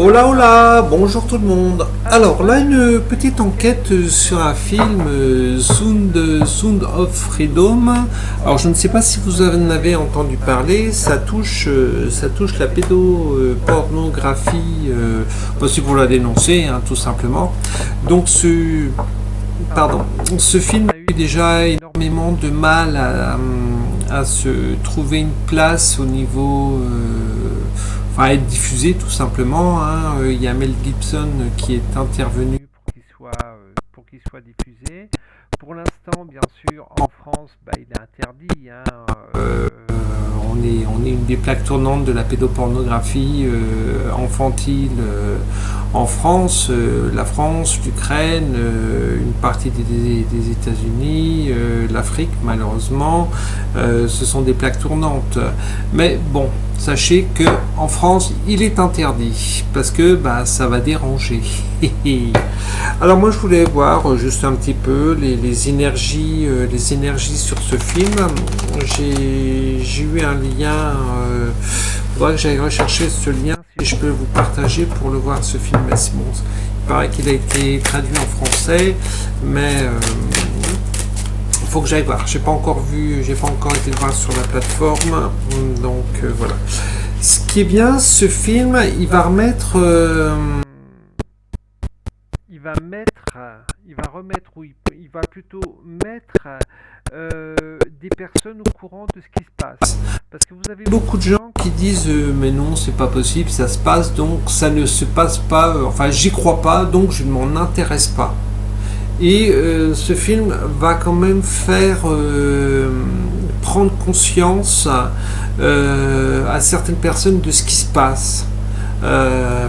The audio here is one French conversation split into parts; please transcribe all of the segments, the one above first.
Hola hola, bonjour tout le monde. Alors là une petite enquête sur un film Sound of Freedom. Alors je ne sais pas si vous en avez entendu parler, ça touche la pédopornographie, possible pour la dénoncer hein, tout simplement. Donc ce film a eu déjà énormément de mal à se trouver une place au niveau à être diffusé tout simplement. Hein. Il y a Mel Gibson qui est intervenu pour qu'il soit diffusé. Pour l'instant, bien sûr, en France, il est interdit. Hein. On est une des plaques tournantes de la pédopornographie infantile en France, la France, l'Ukraine, une partie des États-Unis, l'Afrique malheureusement, ce sont des plaques tournantes. Mais bon, sachez que en France, il est interdit parce que ça va déranger. Alors moi, je voulais voir juste un petit peu les énergies sur ce film. J'ai eu un lien. Faudra que j'aille rechercher ce lien si je peux vous partager pour le voir ce film. Mais c'est bon, il paraît qu'il a été traduit en français, mais faut que j'aille voir. J'ai pas encore été le voir sur la plateforme, donc voilà. Ce qui est bien, ce film, il va plutôt mettre des personnes au courant de ce qui se passe. Parce que vous avez beaucoup de gens qui disent mais non, c'est pas possible, ça se passe, donc ça ne se passe pas, j'y crois pas, donc je ne m'en intéresse pas. Et ce film va quand même faire prendre conscience à certaines personnes de ce qui se passe.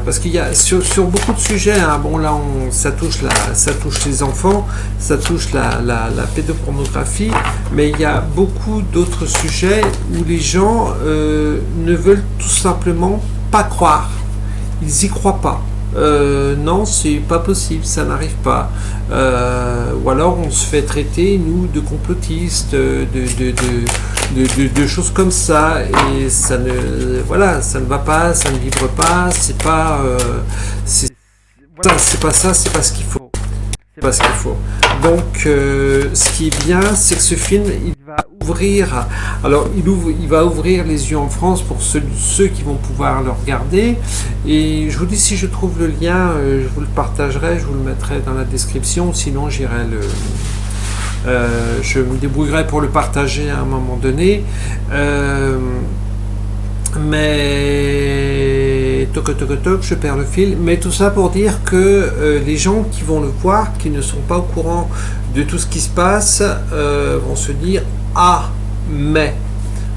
Parce qu'il y a sur beaucoup de sujets, hein, bon là ça touche les enfants, ça touche la pédopornographie, mais il y a beaucoup d'autres sujets où les gens ne veulent tout simplement pas croire, ils y croient pas. Non, c'est pas possible, ça n'arrive pas. Ou alors on se fait traiter, nous, de complotistes, de choses comme ça, et ça ne va pas, ça ne vibre pas, c'est pas ça, c'est pas ce qu'il faut. C'est pas ce qu'il faut. Donc, ce qui est bien, c'est que ce film, il va ouvrir les yeux en France pour ceux qui vont pouvoir le regarder. Et je vous dis, si je trouve le lien, je vous le partagerai, je vous le mettrai dans la description. Sinon, je me débrouillerai pour le partager à un moment donné. Mais toc, je perds le fil. Mais tout ça pour dire que les gens qui vont le voir, qui ne sont pas au courant de tout ce qui se passe, vont se dire ah mais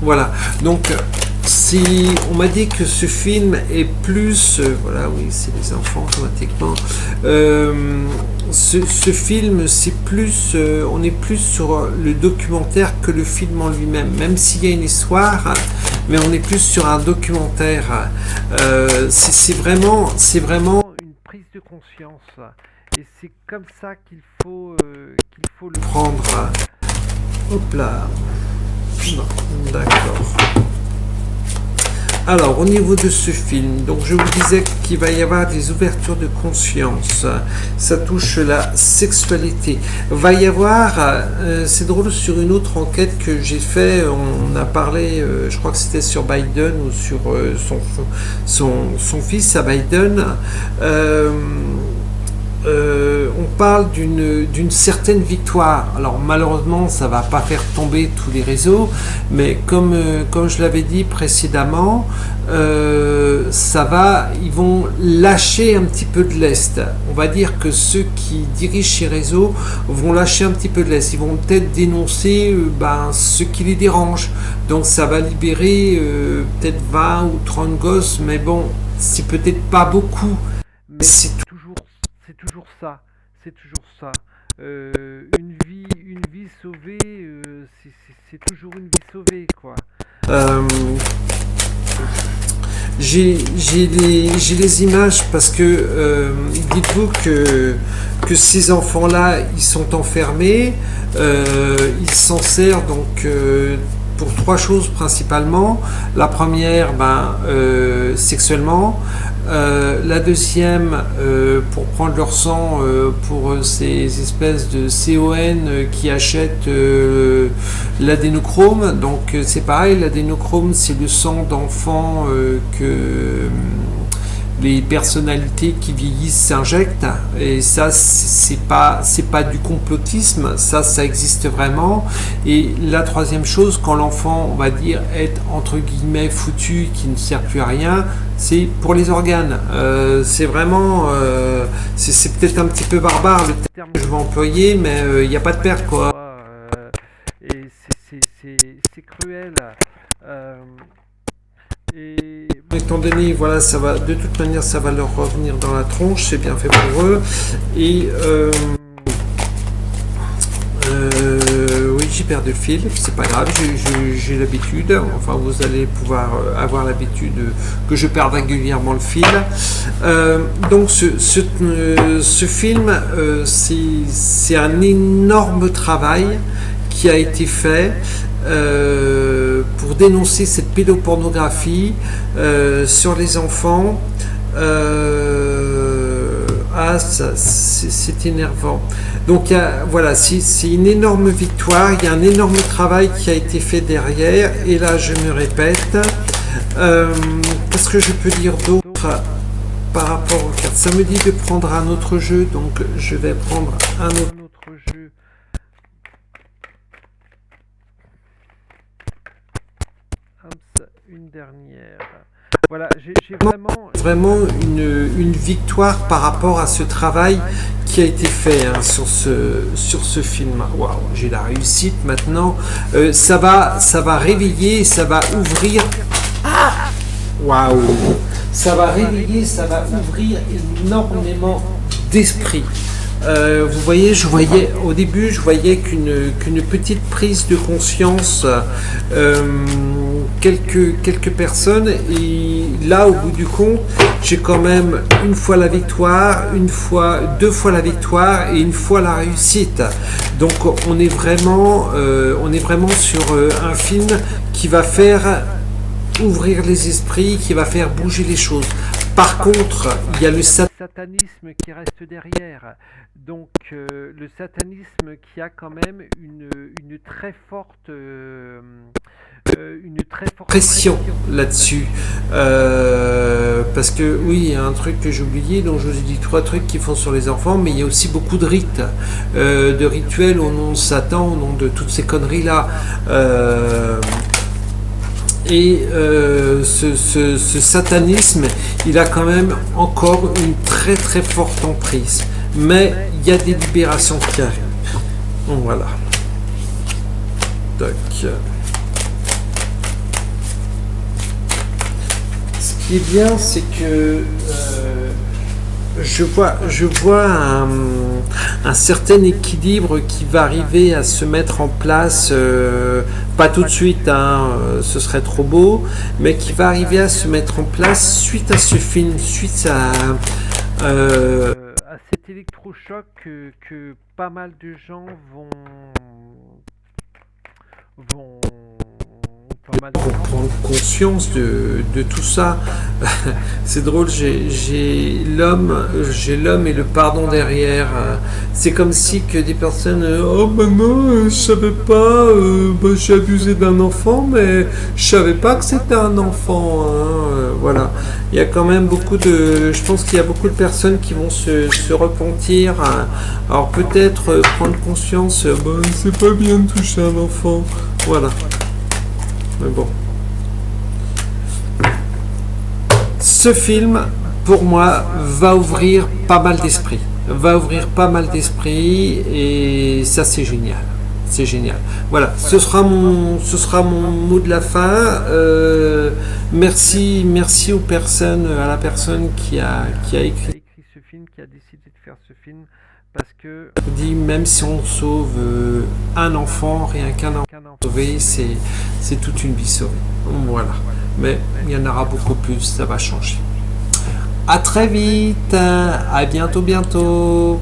voilà. Donc si on m'a dit que ce film est plus oui, c'est les enfants automatiquement. Ce film, c'est plus on est plus sur le documentaire que le film en lui-même, même s'il y a une histoire, mais on est plus sur un documentaire. C'est vraiment une prise de conscience, et c'est comme ça qu'il faut le prendre. Hop là. Non, d'accord. Alors, au niveau de ce film, donc je vous disais qu'il va y avoir des ouvertures de conscience. Ça touche la sexualité. Va y avoir, c'est drôle, sur une autre enquête que j'ai fait, on a parlé, je crois que c'était sur Biden ou sur son fils à Biden. On parle d'une certaine victoire. Alors malheureusement, ça va pas faire tomber tous les réseaux, mais comme je l'avais dit précédemment, ils vont lâcher un petit peu de lest. On va dire que ceux qui dirigent ces réseaux vont lâcher un petit peu de lest. Ils vont peut-être dénoncer ce qui les dérange. Donc ça va libérer peut-être 20 ou 30 gosses, mais bon, c'est peut-être pas beaucoup. Mais c'est toujours ça. Une vie sauvée, c'est toujours une vie sauvée, quoi. J'ai les images parce que dites-vous que ces enfants-là, ils sont enfermés, ils s'en servent donc pour trois choses principalement. La première, sexuellement. La deuxième, pour prendre leur sang pour ces espèces de CON qui achètent l'adénochrome. Donc c'est pareil, l'adénochrome c'est le sang d'enfants que les personnalités qui vieillissent s'injectent, et ça c'est pas du complotisme, ça existe vraiment. Et la troisième chose, quand l'enfant, on va dire, est entre guillemets foutu, qui ne sert plus à rien, c'est pour les organes. C'est vraiment c'est peut-être un petit peu barbare le terme que je vais employer, mais il n'y a pas de perte quoi. Et c'est cruel. Et étant donné, voilà, ça va, de toute manière, ça va leur revenir dans la tronche, c'est bien fait pour eux. Et oui, j'ai perdu le fil, c'est pas grave, j'ai l'habitude. Enfin, vous allez pouvoir avoir l'habitude que je perde régulièrement le fil. Donc, ce film, c'est un énorme travail qui a été fait. Pour dénoncer cette pédopornographie sur les enfants. C'est énervant. Donc voilà, c'est une énorme victoire, il y a un énorme travail qui a été fait derrière, et là je me répète. Qu'est-ce que je peux dire d'autre par rapport aux cartes? Ça me dit de prendre un autre jeu, donc je vais prendre un autre jeu. Une dernière. Voilà, j'ai vraiment une victoire par rapport à ce travail qui a été fait sur ce film. Waouh, j'ai la réussite maintenant. Ça va réveiller, ça va ouvrir. Waouh, ça va réveiller, ça va ouvrir énormément d'esprit. Vous voyez, au début, je voyais qu'une petite prise de conscience, quelques personnes, et là, au bout du compte, j'ai quand même une fois la victoire, deux fois la victoire et une fois la réussite. Donc, on est vraiment sur un film qui va faire ouvrir les esprits, qui va faire bouger les choses. Par contre, il y a le satanisme qui reste derrière. Donc, le satanisme qui a quand même une très forte pression là-dessus. Parce que, oui, il y a un truc que j'ai oublié, donc je vous ai dit 3 trucs qu'ils font sur les enfants, mais il y a aussi beaucoup de rites, de rituels au nom de Satan, au nom de toutes ces conneries-là. Et ce satanisme, il a quand même encore une très très forte emprise. Mais il y a des libérations qui arrivent. Donc voilà. Donc, ce qui est bien, c'est que je vois un certain équilibre qui va arriver à se mettre en place, pas tout de suite, ce serait trop beau, mais qui va arriver à se mettre en place suite à ce film, suite à cet électrochoc que pas mal de gens vont prendre conscience de tout ça. C'est drôle, j'ai l'homme et le pardon derrière. C'est comme si que des personnes oh ben non, je savais pas, j'ai abusé d'un enfant, mais je savais pas que c'était un enfant, voilà. Il y a quand même je pense qu'il y a beaucoup de personnes qui vont se repentir, alors peut-être prendre conscience, c'est pas bien de toucher un enfant, voilà. Mais bon. Ce film, pour moi, va ouvrir pas mal d'esprit. Et ça, c'est génial. C'est génial. Voilà, ce sera mon mot de la fin. Merci à la personne qui a écrit ce film, qui a décidé de faire ce film. Parce que, même si on sauve un enfant, rien qu'un enfant sauvé, c'est toute une vie sauvée. Voilà. Mais il y en aura beaucoup plus, ça va changer. À très vite, à bientôt.